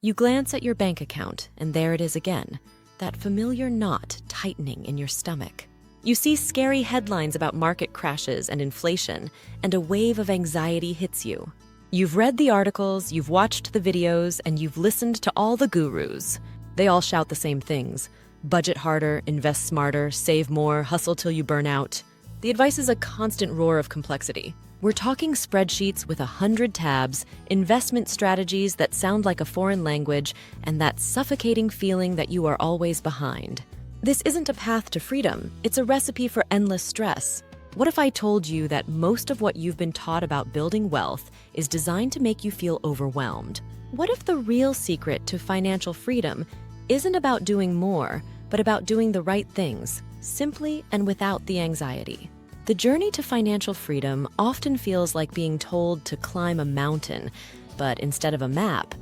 You glance at your bank account, and there it is again, that familiar knot tightening in your stomach. You see scary headlines about market crashes and inflation, and a wave of anxiety hits you. You've read the articles, you've watched the videos, and you've listened to all the gurus. They all shout the same things. Budget harder, invest smarter, save more, hustle till you burn out. The advice is a constant roar of complexity. We're talking spreadsheets with 100 tabs, investment strategies that sound like a foreign language, and that suffocating feeling that you are always behind. This isn't a path to freedom, it's a recipe for endless stress. What if I told you that most of what you've been taught about building wealth is designed to make you feel overwhelmed? What if the real secret to financial freedom isn't about doing more, but about doing the right things, simply and without the anxiety? The journey to financial freedom often feels like being told to climb a mountain, but instead of a map,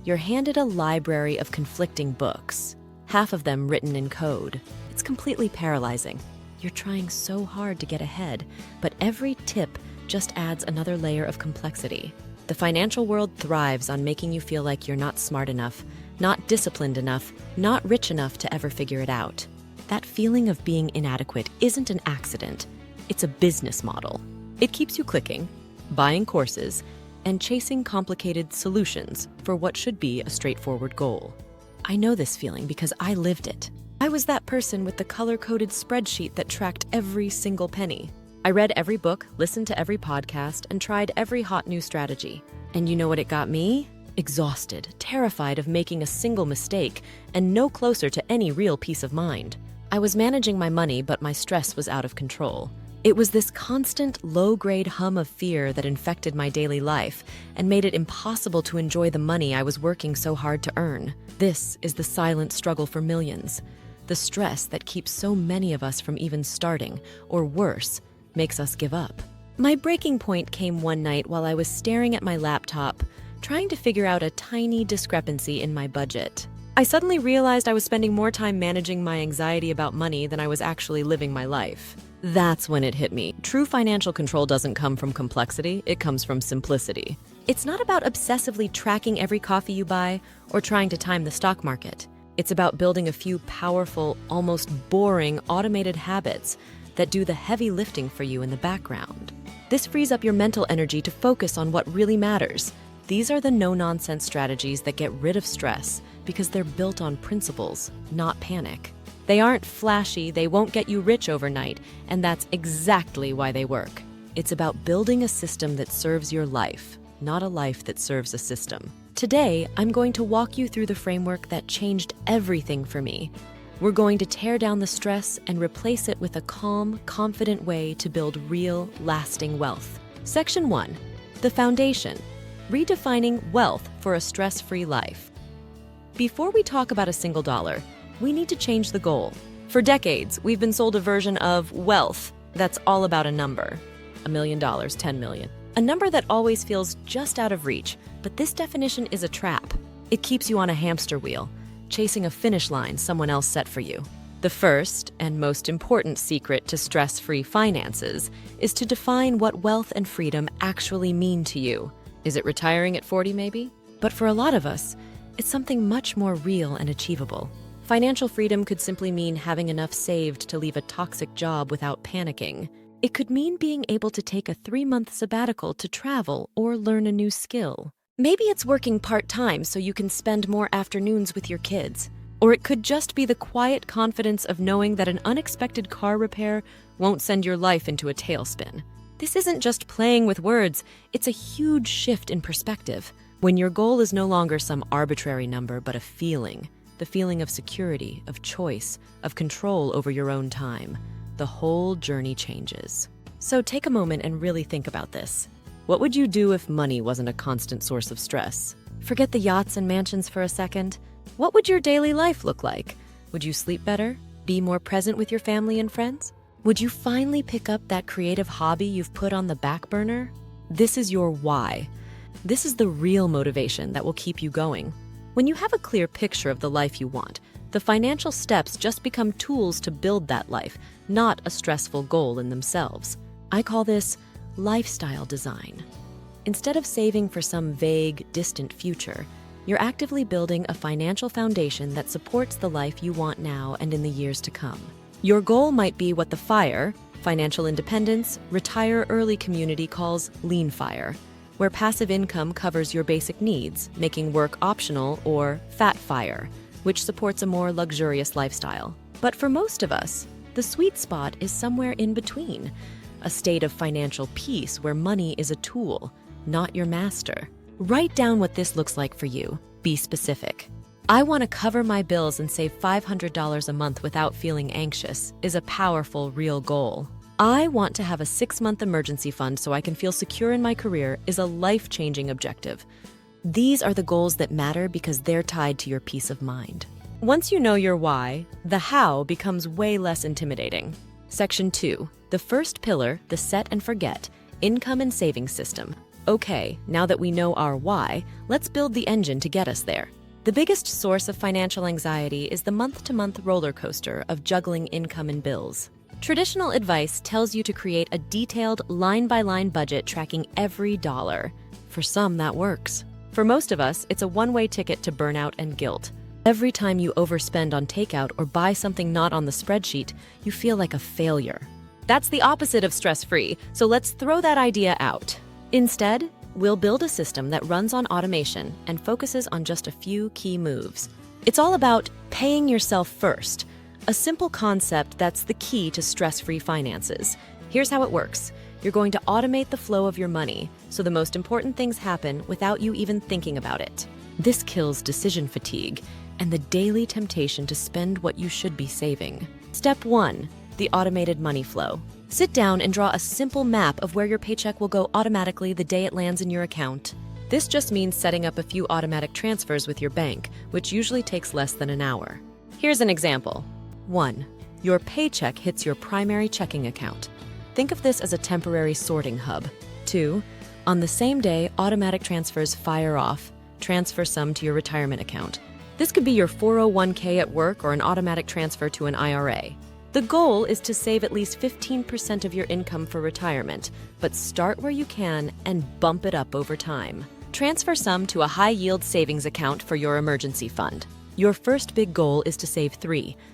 you're handed a library of conflicting books, half of them written in code. It's completely paralyzing. You're trying so hard to get ahead, but every tip just adds another layer of complexity. The financial world thrives on making you feel like you're not smart enough, not disciplined enough, not rich enough to ever figure it out. That feeling of being inadequate isn't an accident. It's a business model. It keeps you clicking, buying courses, and chasing complicated solutions for what should be a straightforward goal. I know this feeling because I lived it. I was that person with the color-coded spreadsheet that tracked every single penny. I read every book, listened to every podcast, and tried every hot new strategy. And you know what it got me? Exhausted, terrified of making a single mistake, and no closer to any real peace of mind. I was managing my money, but my stress was out of control. It was this constant, low-grade hum of fear that infected my daily life and made it impossible to enjoy the money I was working so hard to earn. This is the silent struggle for millions. The stress that keeps so many of us from even starting, or worse, makes us give up. My breaking point came one night while I was staring at my laptop, trying to figure out a tiny discrepancy in my budget. I suddenly realized I was spending more time managing my anxiety about money than I was actually living my life. That's when it hit me. True financial control doesn't come from complexity, it comes from simplicity. It's not about obsessively tracking every coffee you buy or trying to time the stock market. It's about building a few powerful, almost boring, automated habits that do the heavy lifting for you in the background. This frees up your mental energy to focus on what really matters. These are the no-nonsense strategies that get rid of stress because they're built on principles, not panic. They aren't flashy, they won't get you rich overnight, and that's exactly why they work. It's about building a system that serves your life, not a life that serves a system. Today, I'm going to walk you through the framework that changed everything for me. We're going to tear down the stress and replace it with a calm, confident way to build real, lasting wealth. Section 1. The Foundation. Redefining wealth for a stress-free life. Before we talk about a single dollar, we need to change the goal. For decades, we've been sold a version of wealth that's all about a number. $1 million, 10 million. A number that always feels just out of reach, but this definition is a trap. It keeps you on a hamster wheel, chasing a finish line someone else set for you. The first and most important secret to stress-free finances is to define what wealth and freedom actually mean to you. Is it retiring at 40 maybe? But for a lot of us, it's something much more real and achievable. Financial freedom could simply mean having enough saved to leave a toxic job without panicking. It could mean being able to take a 3-month sabbatical to travel or learn a new skill. Maybe it's working part-time so you can spend more afternoons with your kids. Or it could just be the quiet confidence of knowing that an unexpected car repair won't send your life into a tailspin. This isn't just playing with words, it's a huge shift in perspective. When your goal is no longer some arbitrary number, but a feeling. The feeling of security, of choice, of control over your own time. The whole journey changes. So take a moment and really think about this. What would you do if money wasn't a constant source of stress? Forget the yachts and mansions for a second. What would your daily life look like? Would you sleep better? Be more present with your family and friends? Would you finally pick up that creative hobby you've put on the back burner? This is your why. This is the real motivation that will keep you going. When you have a clear picture of the life you want, the financial steps just become tools to build that life, not a stressful goal in themselves. I call this lifestyle design. Instead of saving for some vague, distant future, you're actively building a financial foundation that supports the life you want now and in the years to come. Your goal might be what the FIRE, financial independence, retire early community calls lean FIRE, where passive income covers your basic needs, making work optional, or fat FIRE, which supports a more luxurious lifestyle. But for most of us, the sweet spot is somewhere in between, a state of financial peace where money is a tool, not your master. Write down what this looks like for you. Be specific. I want to cover my bills and save $500 a month without feeling anxious is a powerful, real goal. I want to have a 6-month emergency fund so I can feel secure in my career is a life-changing objective. These are the goals that matter because they're tied to your peace of mind. Once you know your why, the how becomes way less intimidating. Section 2, the first pillar, the set and forget, income and savings system. Okay, now that we know our why, let's build the engine to get us there. The biggest source of financial anxiety is the month-to-month roller coaster of juggling income and bills. Traditional advice tells you to create a detailed line-by-line budget tracking every dollar. For some, that works. For most of us, it's a one-way ticket to burnout and guilt. Every time you overspend on takeout or buy something not on the spreadsheet, you feel like a failure. That's the opposite of stress-free, so let's throw that idea out. Instead, we'll build a system that runs on automation and focuses on just a few key moves. It's all about paying yourself first, a simple concept that's the key to stress-free finances. Here's how it works. You're going to automate the flow of your money, so the most important things happen without you even thinking about it. This kills decision fatigue and the daily temptation to spend what you should be saving. Step 1, the automated money flow. Sit down and draw a simple map of where your paycheck will go automatically the day it lands in your account. This just means setting up a few automatic transfers with your bank, which usually takes less than an hour. Here's an example. 1. Your paycheck hits your primary checking account. Think of this as a temporary sorting hub. 2. On the same day, automatic transfers fire off. Transfer some to your retirement account. This could be your 401k at work or an automatic transfer to an IRA. The goal is to save at least 15% of your income for retirement, but start where you can and bump it up over time. Transfer some to a high-yield savings account for your emergency fund. Your first big goal is to save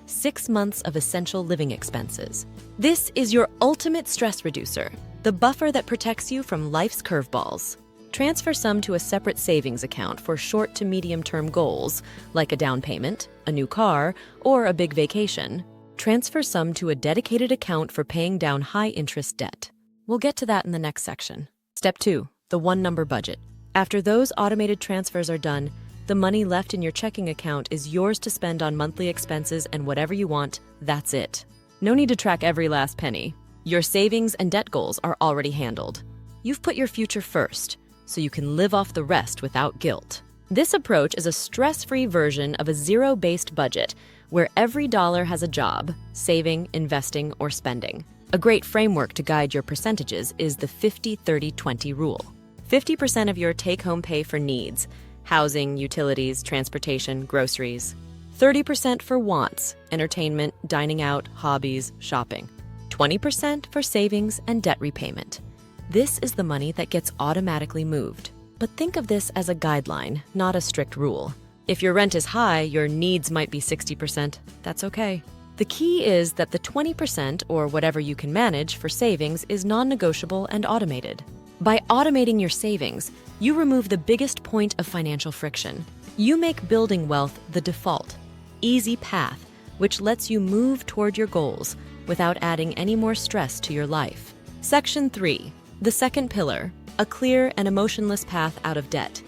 6 months of essential living expenses. This is your ultimate stress reducer, the buffer that protects you from life's curveballs. Transfer some to a separate savings account for short to medium-term goals, like a down payment, a new car, or a big vacation. Transfer some to a dedicated account for paying down high-interest debt. We'll get to that in the next section. Step 2, the one-number budget. After those automated transfers are done, the money left in your checking account is yours to spend on monthly expenses and whatever you want, that's it. No need to track every last penny. Your savings and debt goals are already handled. You've put your future first, so you can live off the rest without guilt. This approach is a stress-free version of a zero-based budget where every dollar has a job, saving, investing, or spending. A great framework to guide your percentages is the 50-30-20 rule. 50% of your take-home pay for needs, housing, utilities, transportation, groceries. 30% for wants, entertainment, dining out, hobbies, shopping. 20% for savings and debt repayment. This is the money that gets automatically moved. But think of this as a guideline, not a strict rule. If your rent is high, your needs might be 60%. That's okay. The key is that the 20%, or whatever you can manage, for savings is non-negotiable and automated. By automating your savings, you remove the biggest point of financial friction. You make building wealth the default, easy path, which lets you move toward your goals without adding any more stress to your life. Section 3, the second pillar, a clear and emotionless path out of debt.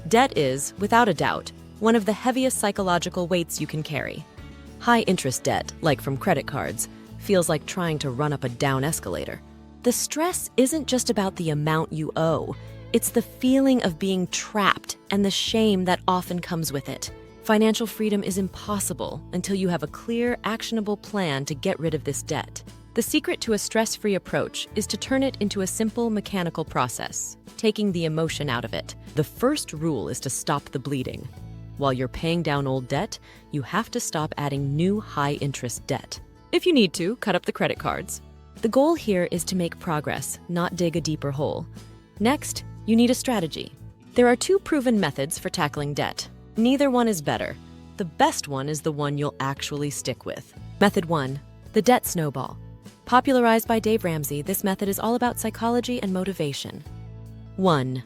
Debt is, without a doubt, one of the heaviest psychological weights you can carry. High-interest debt, like from credit cards, feels like trying to run up a down escalator. The stress isn't just about the amount you owe. It's the feeling of being trapped and the shame that often comes with it. Financial freedom is impossible until you have a clear, actionable plan to get rid of this debt. The secret to a stress-free approach is to turn it into a simple mechanical process, taking the emotion out of it. The first rule is to stop the bleeding. While you're paying down old debt, you have to stop adding new high-interest debt. If you need to, cut up the credit cards. The goal here is to make progress, not dig a deeper hole. Next, you need a strategy. There are two proven methods for tackling debt. Neither one is better. The best one is the one you'll actually stick with. Method 1. The debt snowball. Popularized by Dave Ramsey, this method is all about psychology and motivation. 1.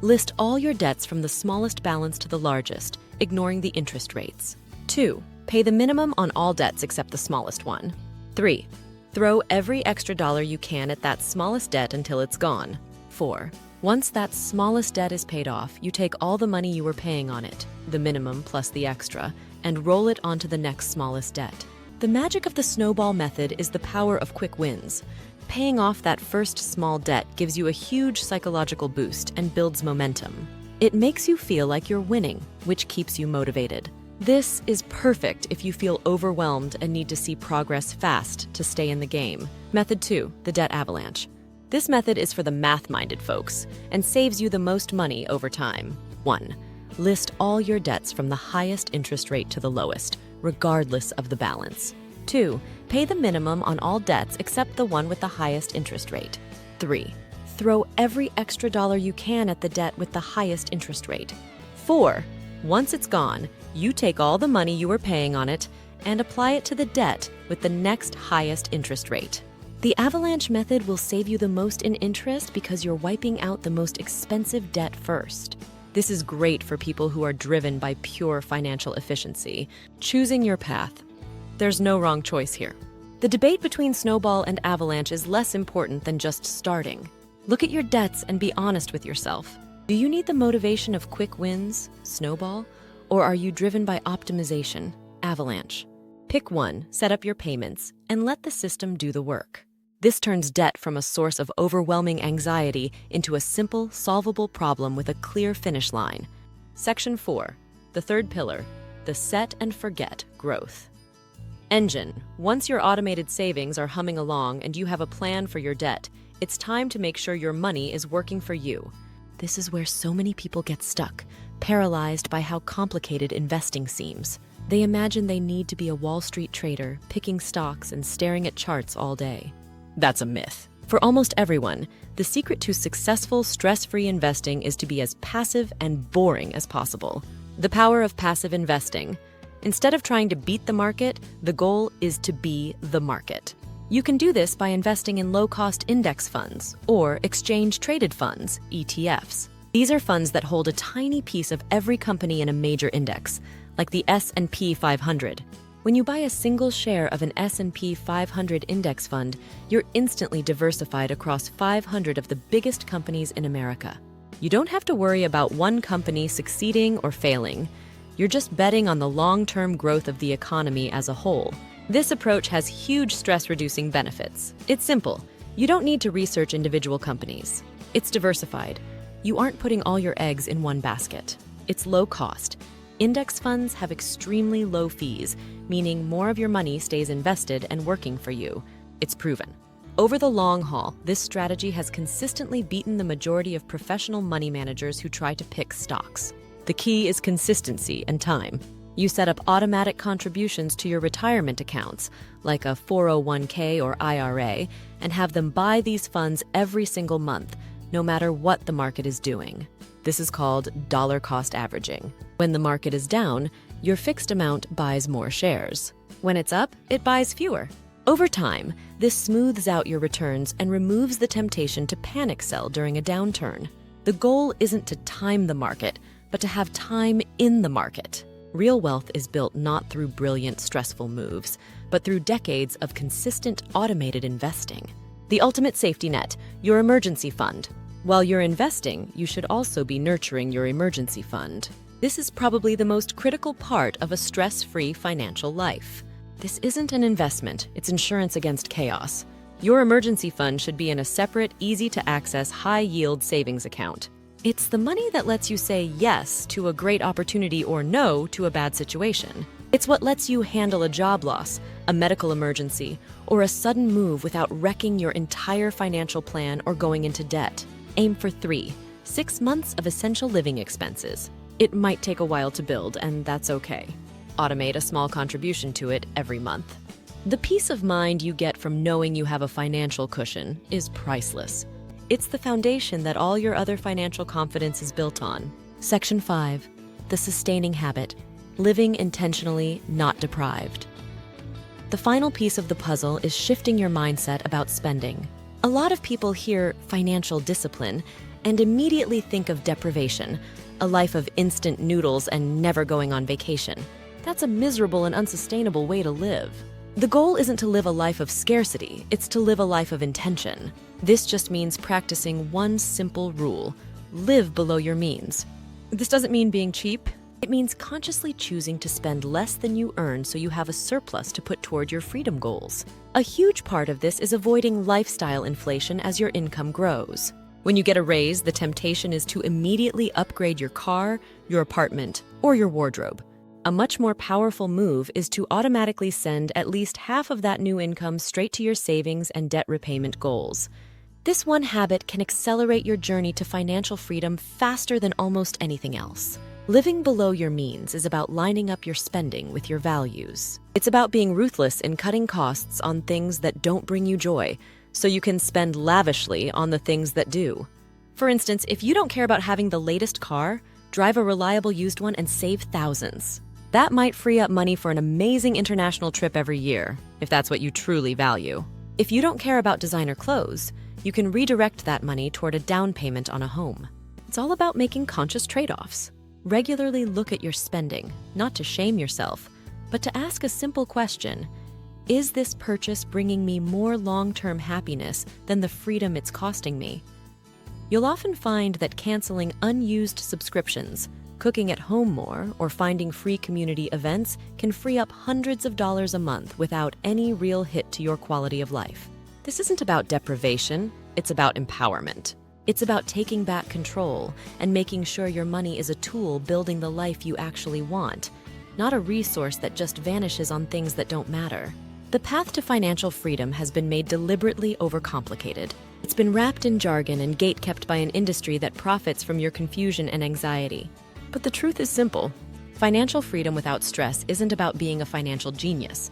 List all your debts from the smallest balance to the largest, ignoring the interest rates. 2. Pay the minimum on all debts except the smallest one. 3. Throw every extra dollar you can at that smallest debt until it's gone. 4. Once that smallest debt is paid off, you take all the money you were paying on it, the minimum plus the extra, and roll it onto the next smallest debt. The magic of the snowball method is the power of quick wins. Paying off that first small debt gives you a huge psychological boost and builds momentum. It makes you feel like you're winning, which keeps you motivated. This is perfect if you feel overwhelmed and need to see progress fast to stay in the game. Method 2, the debt avalanche. This method is for the math-minded folks and saves you the most money over time. 1. List all your debts from the highest interest rate to the lowest, regardless of the balance. 2. Pay the minimum on all debts except the one with the highest interest rate. 3. Throw every extra dollar you can at the debt with the highest interest rate. 4. Once it's gone, you take all the money you were paying on it and apply it to the debt with the next highest interest rate. The avalanche method will save you the most in interest because you're wiping out the most expensive debt first. This is great for people who are driven by pure financial efficiency. Choosing your path. There's no wrong choice here. The debate between snowball and avalanche is less important than just starting. Look at your debts and be honest with yourself. Do you need the motivation of quick wins, snowball, or are you driven by optimization, avalanche? Pick one, set up your payments, and let the system do the work. This turns debt from a source of overwhelming anxiety into a simple, solvable problem with a clear finish line. Section 4, the third pillar, the set and forget growth. Engine. Once your automated savings are humming along and you have a plan for your debt, it's time to make sure your money is working for you. This is where so many people get stuck, paralyzed by how complicated investing seems. They imagine they need to be a Wall Street trader, picking stocks and staring at charts all day. That's a myth. For almost everyone, the secret to successful, stress-free investing is to be as passive and boring as possible. The power of passive investing. Instead of trying to beat the market, the goal is to be the market. You can do this by investing in low-cost index funds or exchange-traded funds, ETFs. These are funds that hold a tiny piece of every company in a major index, like the S&P 500. When you buy a single share of an S&P 500 index fund, you're instantly diversified across 500 of the biggest companies in America. You don't have to worry about one company succeeding or failing. You're just betting on the long-term growth of the economy as a whole. This approach has huge stress-reducing benefits. It's simple. You don't need to research individual companies. It's diversified. You aren't putting all your eggs in one basket. It's low cost. Index funds have extremely low fees, meaning more of your money stays invested and working for you. It's proven. Over the long haul, this strategy has consistently beaten the majority of professional money managers who try to pick stocks. The key is consistency and time. You set up automatic contributions to your retirement accounts, like a 401k or IRA, and have them buy these funds every single month, no matter what the market is doing. This is called dollar cost averaging. When the market is down, your fixed amount buys more shares. When it's up, it buys fewer. Over time, this smooths out your returns and removes the temptation to panic sell during a downturn. The goal isn't to time the market, but to have time in the market. Real wealth is built not through brilliant, stressful moves, but through decades of consistent, automated investing. The ultimate safety net, your emergency fund. While you're investing, you should also be nurturing your emergency fund. This is probably the most critical part of a stress-free financial life. This isn't an investment, it's insurance against chaos. Your emergency fund should be in a separate, easy-to-access, high-yield savings account. It's the money that lets you say yes to a great opportunity or no to a bad situation. It's what lets you handle a job loss, a medical emergency, or a sudden move without wrecking your entire financial plan or going into debt. Aim for 6 months of essential living expenses. It might take a while to build, and that's okay. Automate a small contribution to it every month. The peace of mind you get from knowing you have a financial cushion is priceless. It's the foundation that all your other financial confidence is built on. Section 5. The sustaining habit. Living intentionally, not deprived. The final piece of the puzzle is shifting your mindset about spending. A lot of people hear financial discipline and immediately think of deprivation, a life of instant noodles and never going on vacation. That's a miserable and unsustainable way to live. The goal isn't to live a life of scarcity, it's to live a life of intention. This just means practicing one simple rule: live below your means. This doesn't mean being cheap. It means consciously choosing to spend less than you earn so you have a surplus to put toward your freedom goals. A huge part of this is avoiding lifestyle inflation as your income grows. When you get a raise, the temptation is to immediately upgrade your car, your apartment, or your wardrobe. A much more powerful move is to automatically send at least half of that new income straight to your savings and debt repayment goals. This one habit can accelerate your journey to financial freedom faster than almost anything else. Living below your means is about lining up your spending with your values. It's about being ruthless in cutting costs on things that don't bring you joy, so you can spend lavishly on the things that do. For instance, if you don't care about having the latest car, drive a reliable used one and save thousands. That might free up money for an amazing international trip every year, if that's what you truly value. If you don't care about designer clothes, you can redirect that money toward a down payment on a home. It's all about making conscious trade-offs. Regularly look at your spending, not to shame yourself, but to ask a simple question: is this purchase bringing me more long-term happiness than the freedom it's costing me? You'll often find that canceling unused subscriptions, cooking at home more, or finding free community events can free up hundreds of dollars a month without any real hit to your quality of life. This isn't about deprivation, it's about empowerment. It's about taking back control and making sure your money is a tool building the life you actually want, not a resource that just vanishes on things that don't matter. The path to financial freedom has been made deliberately overcomplicated. It's been wrapped in jargon and gatekept by an industry that profits from your confusion and anxiety. But the truth is simple. Financial freedom without stress isn't about being a financial genius.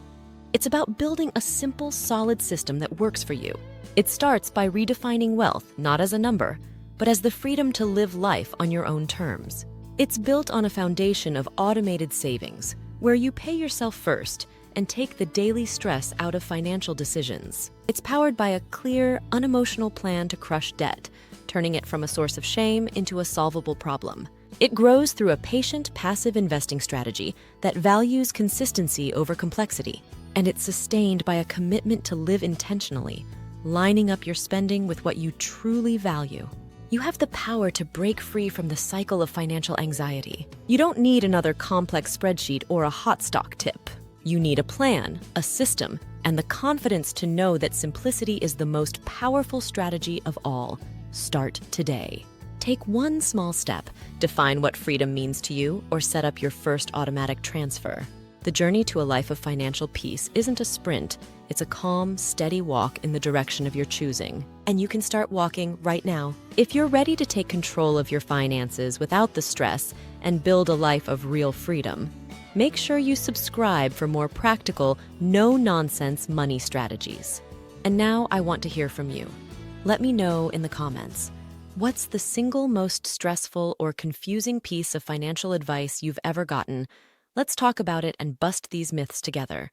It's about building a simple, solid system that works for you. It starts by redefining wealth, not as a number, but as the freedom to live life on your own terms. It's built on a foundation of automated savings, where you pay yourself first and take the daily stress out of financial decisions. It's powered by a clear, unemotional plan to crush debt, turning it from a source of shame into a solvable problem. It grows through a patient, passive investing strategy that values consistency over complexity, and it's sustained by a commitment to live intentionally, lining up your spending with what you truly value. You have the power to break free from the cycle of financial anxiety. You don't need another complex spreadsheet or a hot stock tip. You need a plan, a system, and the confidence to know that simplicity is the most powerful strategy of all. Start today. Take one small step, define what freedom means to you, or set up your first automatic transfer. The journey to a life of financial peace isn't a sprint, it's a calm, steady walk in the direction of your choosing. And you can start walking right now. If you're ready to take control of your finances without the stress and build a life of real freedom, make sure you subscribe for more practical, no-nonsense money strategies. And now I want to hear from you. Let me know in the comments. What's the single most stressful or confusing piece of financial advice you've ever gotten? Let's talk about it and bust these myths together.